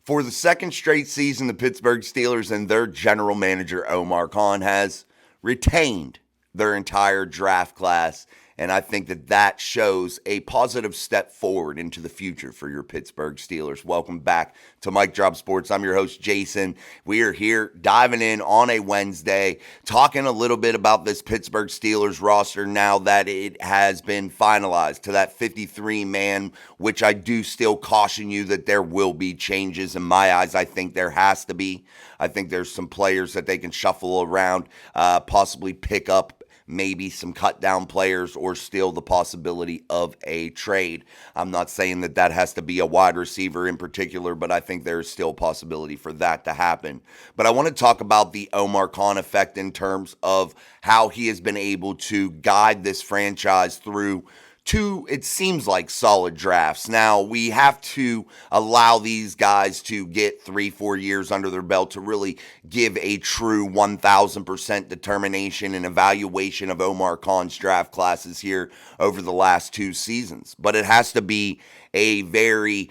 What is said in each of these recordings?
For the second straight season, the Pittsburgh Steelers and their general manager, Omar Khan, has retained their entire draft class. And I think that shows a positive step forward into the future for your Pittsburgh Steelers. Welcome back to Mike Drop Sports. I'm your host, Jason. We are here diving in on a Wednesday, talking a little bit about this Pittsburgh Steelers roster now that it has been finalized to that 53-man, which I do still caution you that there will be changes. In my eyes, I think there has to be. I think there's some players that they can shuffle around, possibly pick up maybe some cut down players or still the possibility of a trade. I'm not saying that has to be a wide receiver in particular, but I think there is still a possibility for that to happen. But I want to talk about the Omar Khan effect in terms of how he has been able to guide this franchise through two, it seems like, solid drafts. Now, we have to allow these guys to get 3-4 years under their belt to really give a true 1,000% determination and evaluation of Omar Khan's draft classes here over the last two seasons. But it has to be a very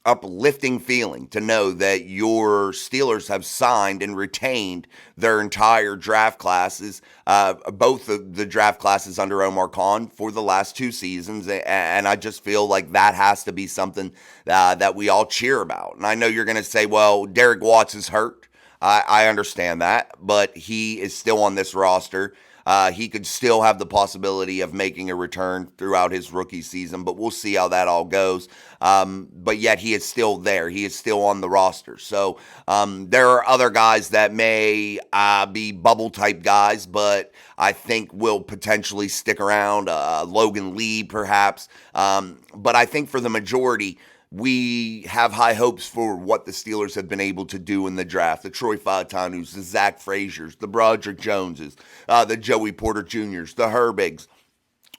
uplifting feeling to know that your Steelers have signed and retained their entire draft classes, both of the draft classes under Omar Khan for the last two seasons. And I just feel like that has to be something that we all cheer about. And I know you're going to say, well, Derek Watts is hurt. I understand that, but he is still on this roster. He could still have the possibility of making a return throughout his rookie season, but we'll see how that all goes. But yet he is still there. He is still on the roster. So there are other guys that may be bubble type guys, but I think will potentially stick around. Logan Lee, perhaps. But I think for the majority, we have high hopes for what the Steelers have been able to do in the draft. The Troy Fautanu's, the Zach Frazier's, the Broderick Joneses, the Joey Porter Jr.'s, the Herbigs.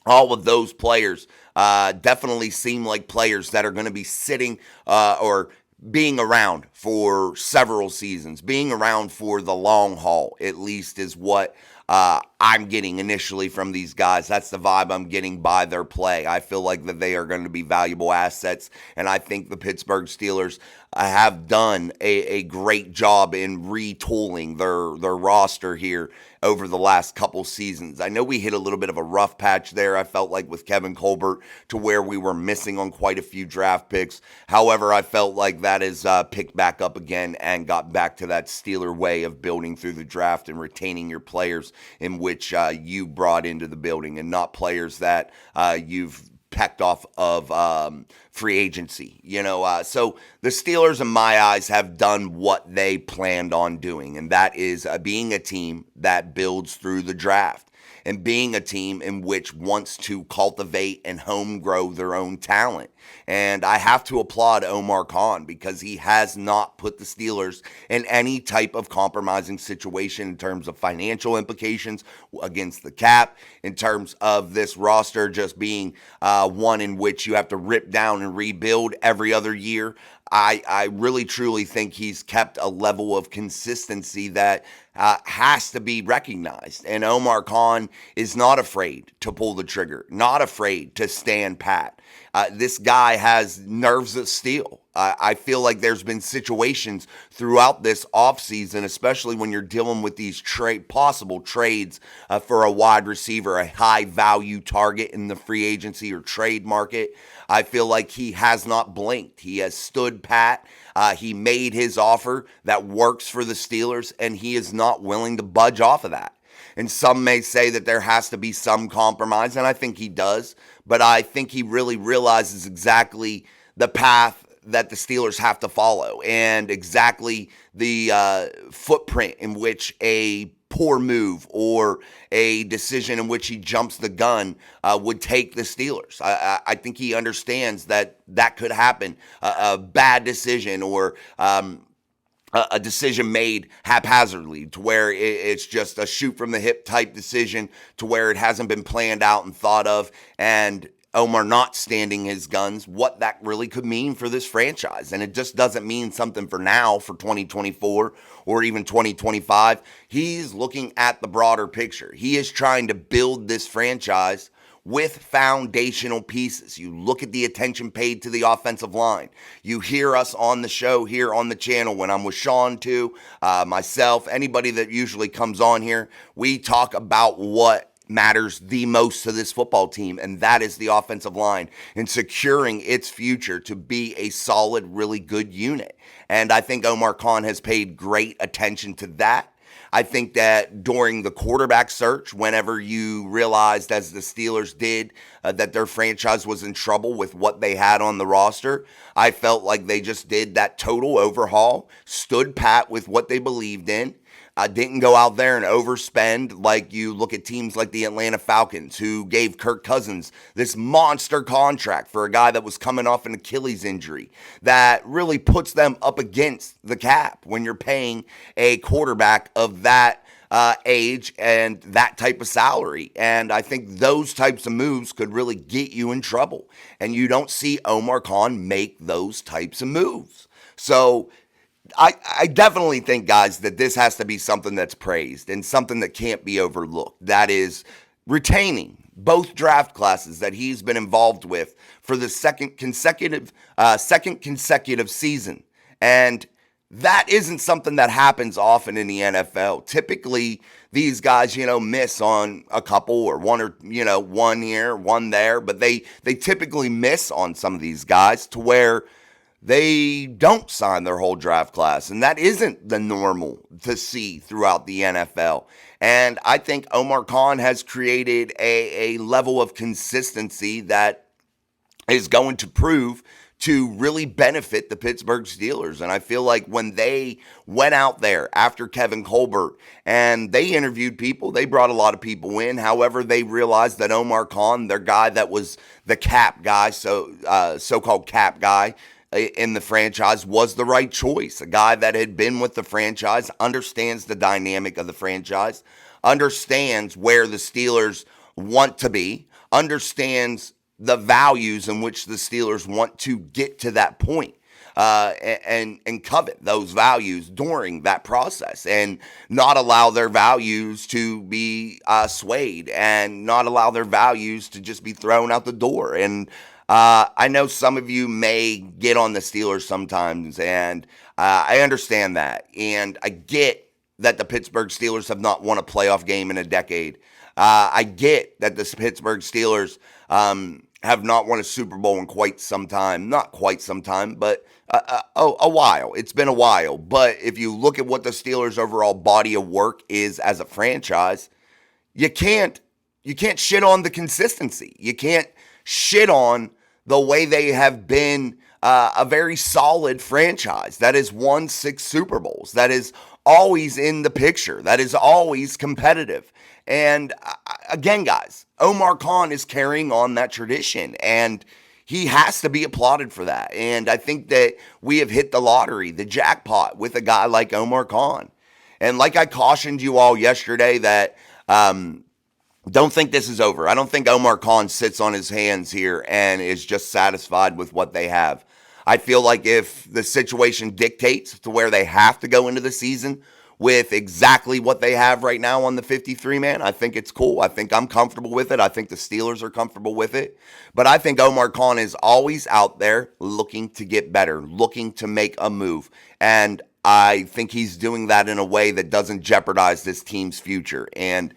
All of those players definitely seem like players that are going to be sitting or being around for several seasons, being around for the long haul, at least, is what I'm getting initially from these guys. That's the vibe I'm getting by their play. I feel like that they are going to be valuable assets, and I think the Pittsburgh Steelers have done a great job in retooling their roster here over the last couple seasons. I know we hit a little bit of a rough patch there, I felt like, with Kevin Colbert, to where we were missing on quite a few draft picks. However, I felt like that is picked back up again and got back to that Steeler way of building through the draft and retaining your players in which you brought into the building, and not players that you've pecked off of free agency, so the Steelers, in my eyes, have done what they planned on doing, and that is being a team that builds through the draft and being a team in which wants to cultivate and home grow their own talent. And I have to applaud Omar Khan because he has not put the Steelers in any type of compromising situation in terms of financial implications against the cap, in terms of this roster just being one in which you have to rip down and rebuild every other year. I really, truly think he's kept a level of consistency that has to be recognized. And Omar Khan is not afraid to pull the trigger, not afraid to stand pat. This guy has nerves of steel. I feel like there's been situations throughout this offseason, especially when you're dealing with these possible trades for a wide receiver, a high-value target in the free agency or trade market. I feel like he has not blinked. He has stood pat. He made his offer that works for the Steelers, and he is not willing to budge off of that. And some may say that there has to be some compromise, and I think he does. But I think he really realizes exactly the path that the Steelers have to follow and exactly the footprint in which a poor move or a decision in which he jumps the gun would take the Steelers. I think he understands that could happen, a bad decision or a decision made haphazardly to where it's just a shoot from the hip type decision to where it hasn't been planned out and thought of, and Omar not standing his guns, what that really could mean for this franchise. And it just doesn't mean something for now, for 2024 or even 2025. He's looking at the broader picture. He is trying to build this franchise with foundational pieces. You look at the attention paid to the offensive line. You hear us on the show here on the channel when I'm with Sean too, myself, anybody that usually comes on here. We talk about what matters the most to this football team, and that is the offensive line and securing its future to be a solid, really good unit. And I think Omar Khan has paid great attention to that. I think that during the quarterback search, whenever you realized, as the Steelers did, that their franchise was in trouble with what they had on the roster, I felt like they just did that total overhaul, stood pat with what they believed in. Didn't go out there and overspend like you look at teams like the Atlanta Falcons, who gave Kirk Cousins this monster contract for a guy that was coming off an Achilles injury that really puts them up against the cap when you're paying a quarterback of that age and that type of salary. And I think those types of moves could really get you in trouble. And you don't see Omar Khan make those types of moves. So I definitely think, guys, that this has to be something that's praised and something that can't be overlooked. That is retaining both draft classes that he's been involved with for the second consecutive season. And that isn't something that happens often in the NFL. Typically, these guys, miss on a couple or one here, one there, but they typically miss on some of these guys to where they don't sign their whole draft class, and that isn't the normal to see throughout the NFL. And I think Omar Khan has created a level of consistency that is going to prove to really benefit the Pittsburgh Steelers. And I feel like when they went out there after Kevin Colbert and they interviewed people, they brought a lot of people in. However, they realized that Omar Khan, their guy that was the cap guy, so-called cap guy, in the franchise, was the right choice. A guy that had been with the franchise, understands the dynamic of the franchise, understands where the Steelers want to be, understands the values in which the Steelers want to get to that point, and covet those values during that process, and not allow their values to be swayed, and not allow their values to just be thrown out the door. And I know some of you may get on the Steelers sometimes, and I understand that. And I get that the Pittsburgh Steelers have not won a playoff game in a decade. I get that the Pittsburgh Steelers have not won a Super Bowl in quite some time. Not quite some time, but a while. It's been a while. But if you look at what the Steelers' overall body of work is as a franchise, you can't shit on the consistency. You can't shit on the way they have been a very solid franchise that has won 6 Super Bowls, that is always in the picture, that is always competitive. And again, guys, Omar Khan is carrying on that tradition, and he has to be applauded for that. And I think that we have hit the lottery, the jackpot, with a guy like Omar Khan. And like I cautioned you all yesterday that don't think this is over. I don't think Omar Khan sits on his hands here and is just satisfied with what they have. I feel like if the situation dictates to where they have to go into the season with exactly what they have right now on the 53-man, I think it's cool. I think I'm comfortable with it. I think the Steelers are comfortable with it. But I think Omar Khan is always out there looking to get better, looking to make a move. And I think he's doing that in a way that doesn't jeopardize this team's future. And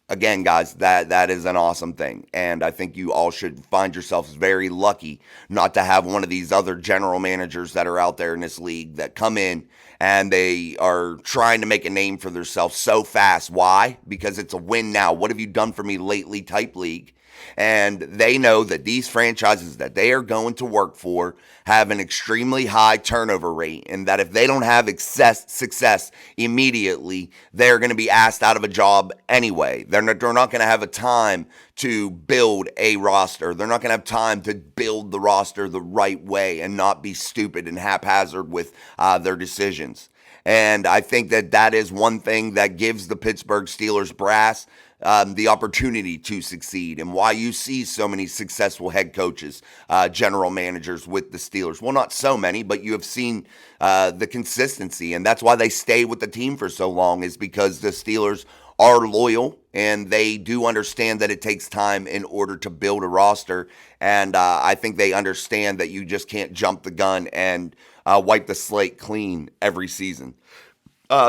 again, guys, that is an awesome thing. And I think you all should find yourselves very lucky not to have one of these other general managers that are out there in this league that come in and they are trying to make a name for themselves so fast. Why? Because it's a win now. What have you done for me lately type league. And they know that these franchises that they are going to work for have an extremely high turnover rate, and that if they don't have success immediately, they're going to be asked out of a job anyway. They're not going to have a time to build a roster. They're not going to have time to build the roster the right way and not be stupid and haphazard with their decisions. And I think that is one thing that gives the Pittsburgh Steelers brass the opportunity to succeed, and why you see so many successful head coaches, general managers with the Steelers. Well, not so many, but you have seen the consistency, and that's why they stay with the team for so long, is because the Steelers are loyal and they do understand that it takes time in order to build a roster. And I think they understand that you just can't jump the gun and wipe the slate clean every season.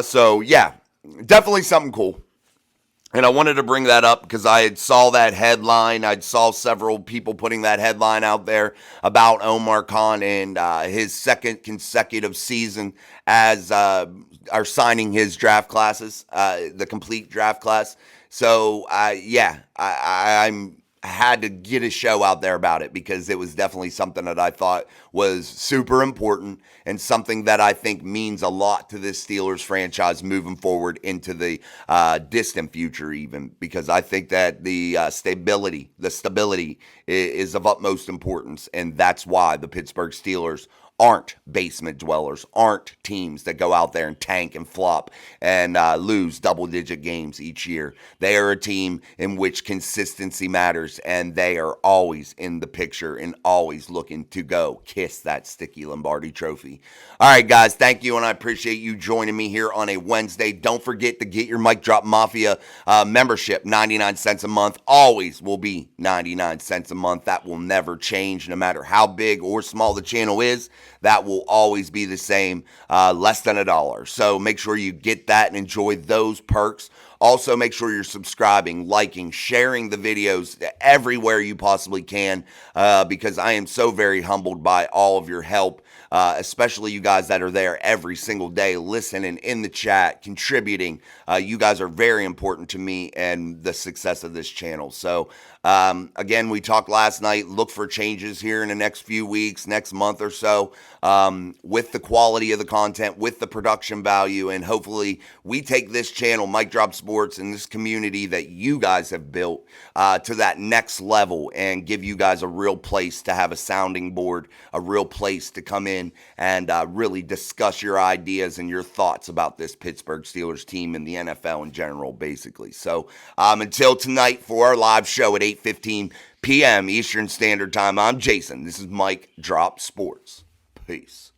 So, yeah, definitely something cool. And I wanted to bring that up because I had saw that headline. I saw several people putting that headline out there about Omar Khan and his second consecutive season as are signing his draft classes, the complete draft class. So yeah, I'm had to get a show out there about it because it was definitely something that I thought was super important and something that I think means a lot to this Steelers franchise moving forward into the distant future, even because I think that the stability is of utmost importance, and that's why the Pittsburgh Steelers aren't basement dwellers, aren't teams that go out there and tank and flop and lose double-digit games each year. They are a team in which consistency matters, and they are always in the picture and always looking to go kiss that sticky Lombardi trophy. All right, guys, thank you, and I appreciate you joining me here on a Wednesday. Don't forget to get your Mic Drop Mafia membership, 99 cents a month. Always will be 99 cents a month. That will never change, no matter how big or small the channel is. That will always be the same, less than $1. So make sure you get that and enjoy those perks. Also, make sure you're subscribing, liking, sharing the videos everywhere you possibly can, because I am so very humbled by all of your help, especially you guys that are there every single day, listening in the chat, contributing. You guys are very important to me and the success of this channel. So, again, we talked last night. Look for changes here in the next few weeks, next month or so, with the quality of the content, with the production value, and hopefully we take this channel, Mic Drop Sports, and this community that you guys have built to that next level and give you guys a real place to have a sounding board, a real place to come in and really discuss your ideas and your thoughts about this Pittsburgh Steelers team and the NFL in general, basically. So until tonight for our live show at 8:15 p.m. Eastern Standard Time, I'm Jason. This is Mic Drop Sports. Peace.